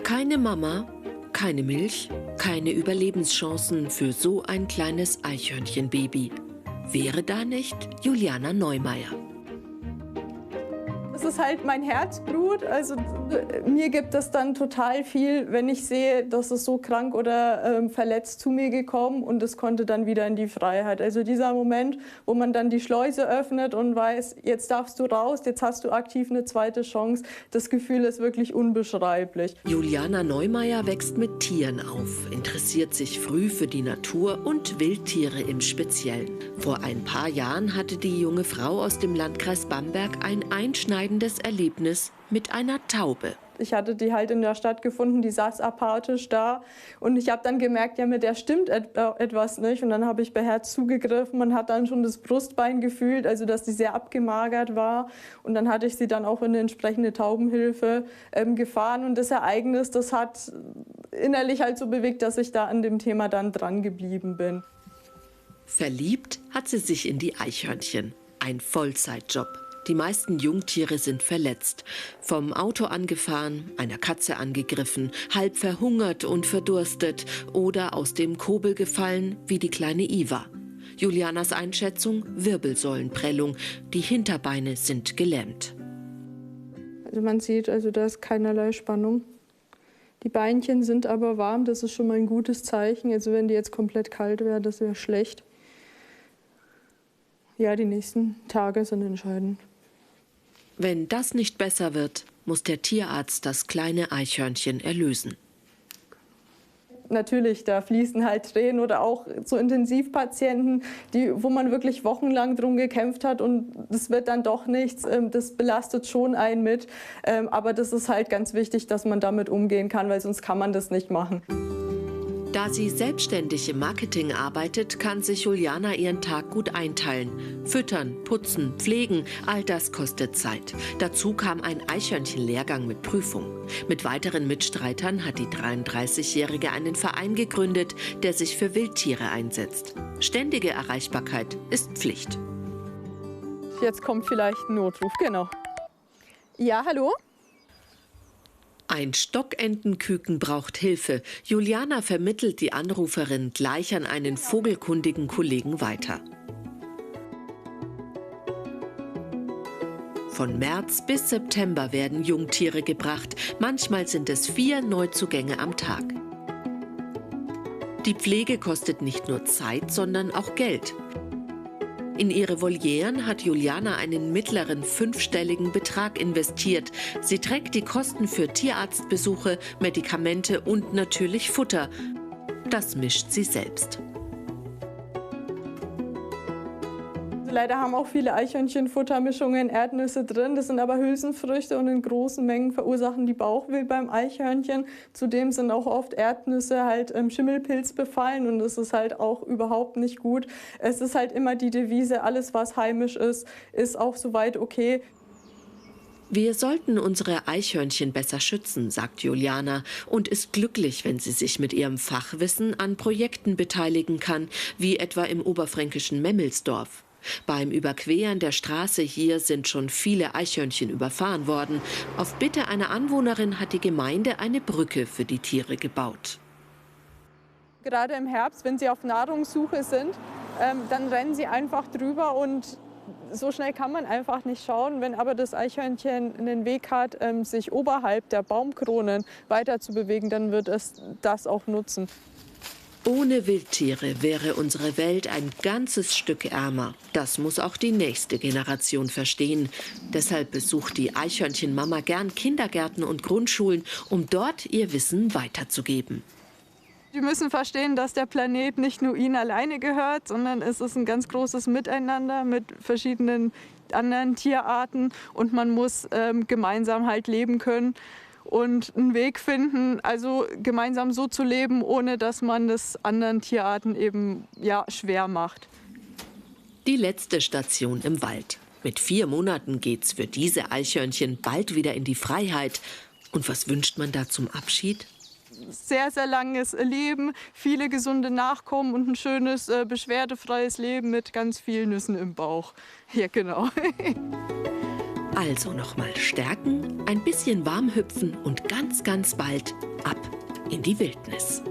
Keine Mama, keine Milch, keine Überlebenschancen für so ein kleines Eichhörnchenbaby. Wäre da nicht Juliana Neumeier? Es ist halt mein Herzblut, also mir gibt es dann total viel, wenn ich sehe, dass es so krank oder verletzt zu mir gekommen und es konnte dann wieder in die Freiheit. Also dieser Moment, wo man dann die Schleuse öffnet und weiß, jetzt darfst du raus, jetzt hast du aktiv eine zweite Chance, das Gefühl ist wirklich unbeschreiblich. Juliana Neumeier wächst mit Tieren auf, interessiert sich früh für die Natur und Wildtiere im Speziellen. Vor ein paar Jahren hatte die junge Frau aus dem Landkreis Bamberg ein einschneidendes Erlebnis mit einer Taube. Ich hatte die halt in der Stadt gefunden, die saß apathisch da und ich habe dann gemerkt, ja, mit der stimmt etwas nicht und dann habe ich beherzt zugegriffen. Man hat dann schon das Brustbein gefühlt, also dass die sehr abgemagert war und dann hatte ich sie dann auch in eine entsprechende Taubenhilfe gefahren und das Ereignis, das hat innerlich halt so bewegt, dass ich da an dem Thema dann dran geblieben bin. Verliebt hat sie sich in die Eichhörnchen. Ein Vollzeitjob. Die meisten Jungtiere sind verletzt. Vom Auto angefahren, einer Katze angegriffen, halb verhungert und verdurstet oder aus dem Kobel gefallen, wie die kleine Iva. Julianas Einschätzung: Wirbelsäulenprellung. Die Hinterbeine sind gelähmt. Also man sieht, also da ist keinerlei Spannung. Die Beinchen sind aber warm, das ist schon mal ein gutes Zeichen. Also wenn die jetzt komplett kalt wäre, das wäre schlecht. Ja, die nächsten Tage sind entscheidend. Wenn das nicht besser wird, muss der Tierarzt das kleine Eichhörnchen erlösen. Natürlich, da fließen halt Tränen oder auch so Intensivpatienten, wo man wirklich wochenlang drum gekämpft hat und das wird dann doch nichts. Das belastet schon einen mit. Aber das ist halt ganz wichtig, dass man damit umgehen kann, weil sonst kann man das nicht machen. Da sie selbstständig im Marketing arbeitet, kann sich Juliana ihren Tag gut einteilen. Füttern, putzen, pflegen, all das kostet Zeit. Dazu kam ein Eichhörnchenlehrgang mit Prüfung. Mit weiteren Mitstreitern hat die 33-Jährige einen Verein gegründet, der sich für Wildtiere einsetzt. Ständige Erreichbarkeit ist Pflicht. Jetzt kommt vielleicht ein Notruf, genau. Ja, hallo? Ein Stockentenküken braucht Hilfe. Juliana vermittelt die Anruferin gleich an einen vogelkundigen Kollegen weiter. Von März bis September werden Jungtiere gebracht. Manchmal sind es 4 Neuzugänge am Tag. Die Pflege kostet nicht nur Zeit, sondern auch Geld. In ihre Volieren hat Juliana einen mittleren 5-stelligen Betrag investiert. Sie trägt die Kosten für Tierarztbesuche, Medikamente und natürlich Futter. Das mischt sie selbst. Leider haben auch viele Eichhörnchen-Futtermischungen Erdnüsse drin. Das sind aber Hülsenfrüchte und in großen Mengen verursachen die Bauchweh beim Eichhörnchen. Zudem sind auch oft Erdnüsse halt Schimmelpilz befallen und das ist halt auch überhaupt nicht gut. Es ist halt immer die Devise, alles was heimisch ist, ist auch soweit okay. Wir sollten unsere Eichhörnchen besser schützen, sagt Juliana und ist glücklich, wenn sie sich mit ihrem Fachwissen an Projekten beteiligen kann, wie etwa im oberfränkischen Memmelsdorf. Beim Überqueren der Straße hier sind schon viele Eichhörnchen überfahren worden. Auf Bitte einer Anwohnerin hat die Gemeinde eine Brücke für die Tiere gebaut. Gerade im Herbst, wenn sie auf Nahrungssuche sind, dann rennen sie einfach drüber und so schnell kann man einfach nicht schauen. Wenn aber das Eichhörnchen einen Weg hat, sich oberhalb der Baumkronen weiter zu bewegen, dann wird es das auch nutzen. Ohne Wildtiere wäre unsere Welt ein ganzes Stück ärmer. Das muss auch die nächste Generation verstehen. Deshalb besucht die Eichhörnchenmama gern Kindergärten und Grundschulen, um dort ihr Wissen weiterzugeben. Wir müssen verstehen, dass der Planet nicht nur ihnen alleine gehört, sondern es ist ein ganz großes Miteinander mit verschiedenen anderen Tierarten und man muss gemeinsam halt leben können. Und einen Weg finden, also gemeinsam so zu leben, ohne dass man das anderen Tierarten eben schwer macht. Die letzte Station im Wald. Mit 4 Monaten geht's für diese Eichhörnchen bald wieder in die Freiheit. Und was wünscht man da zum Abschied? Sehr, sehr langes Leben, viele gesunde Nachkommen und ein schönes, beschwerdefreies Leben mit ganz vielen Nüssen im Bauch. Ja, genau. Also nochmal stärken, ein bisschen warm hüpfen und ganz, ganz bald ab in die Wildnis.